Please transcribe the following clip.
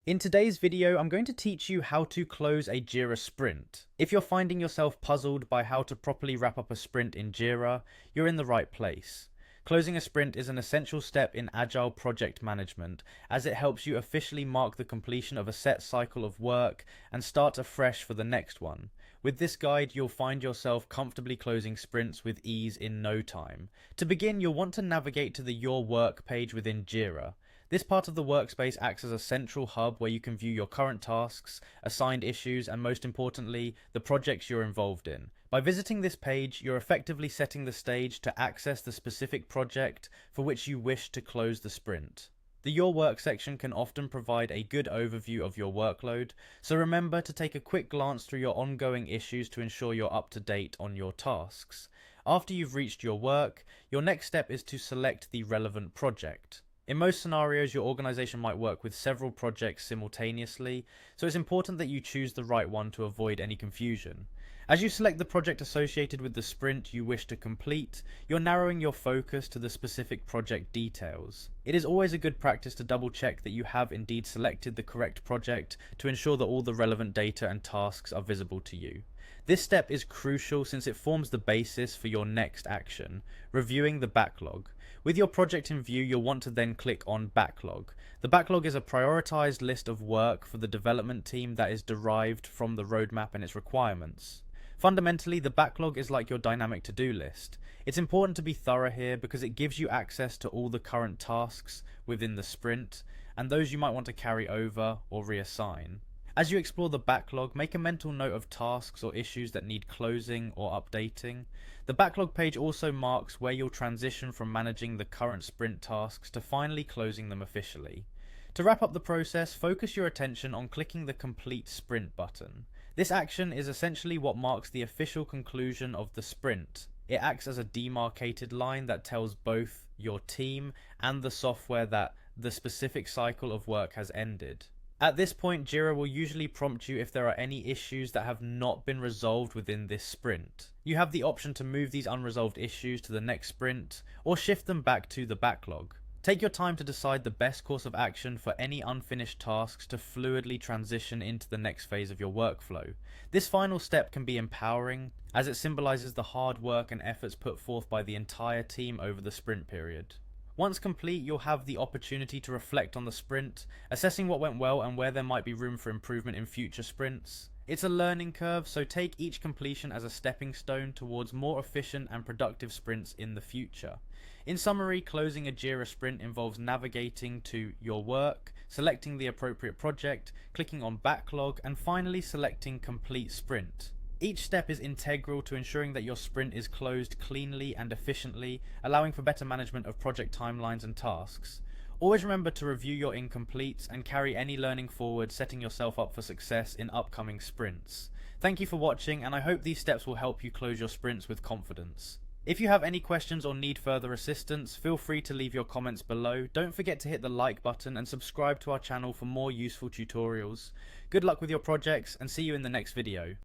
In today's video, I'm going to teach you how to close a Jira sprint. If you're finding yourself puzzled by how to properly wrap up a sprint in Jira, you're in the right place. Closing a sprint is an essential step in agile project management, as it helps you officially mark the completion of a set cycle of work and start afresh for the next one. With this guide, you'll find yourself comfortably closing sprints with ease in no time. To begin, you'll want to navigate to the Your Work page within Jira. This part of the workspace acts as a central hub where you can view your current tasks, assigned issues, and most importantly, the projects you're involved in. By visiting this page, you're effectively setting the stage to access the specific project for which you wish to close the sprint. The Your Work section can often provide a good overview of your workload, so remember to take a quick glance through your ongoing issues to ensure you're up to date on your tasks. After you've reached your work, your next step is to select the relevant project. In most scenarios, your organization might work with several projects simultaneously, so it's important that you choose the right one to avoid any confusion. As you select the project associated with the sprint you wish to complete, you're narrowing your focus to the specific project details. It is always a good practice to double check that you have indeed selected the correct project to ensure that all the relevant data and tasks are visible to you. This step is crucial since it forms the basis for your next action, reviewing the backlog. With your project in view, you'll want to then click on Backlog. The backlog is a prioritized list of work for the development team that is derived from the roadmap and its requirements. Fundamentally, the backlog is like your dynamic to-do list. It's important to be thorough here because it gives you access to all the current tasks within the sprint and those you might want to carry over or reassign. As you explore the backlog, make a mental note of tasks or issues that need closing or updating. The backlog page also marks where you'll transition from managing the current sprint tasks to finally closing them officially. To wrap up the process, focus your attention on clicking the Complete Sprint button. This action is essentially what marks the official conclusion of the sprint. It acts as a demarcated line that tells both your team and the software that the specific cycle of work has ended. At this point, Jira will usually prompt you if there are any issues that have not been resolved within this sprint. You have the option to move these unresolved issues to the next sprint, or shift them back to the backlog. Take your time to decide the best course of action for any unfinished tasks to fluidly transition into the next phase of your workflow. This final step can be empowering, as it symbolizes the hard work and efforts put forth by the entire team over the sprint period. Once complete, you'll have the opportunity to reflect on the sprint, assessing what went well and where there might be room for improvement in future sprints. It's a learning curve, so take each completion as a stepping stone towards more efficient and productive sprints in the future. In summary, closing a Jira sprint involves navigating to your work, selecting the appropriate project, clicking on backlog, and finally selecting complete sprint. Each step is integral to ensuring that your sprint is closed cleanly and efficiently, allowing for better management of project timelines and tasks. Always remember to review your incompletes and carry any learning forward, setting yourself up for success in upcoming sprints. Thank you for watching, and I hope these steps will help you close your sprints with confidence. If you have any questions or need further assistance, feel free to leave your comments below. Don't forget to hit the like button and subscribe to our channel for more useful tutorials. Good luck with your projects, and see you in the next video.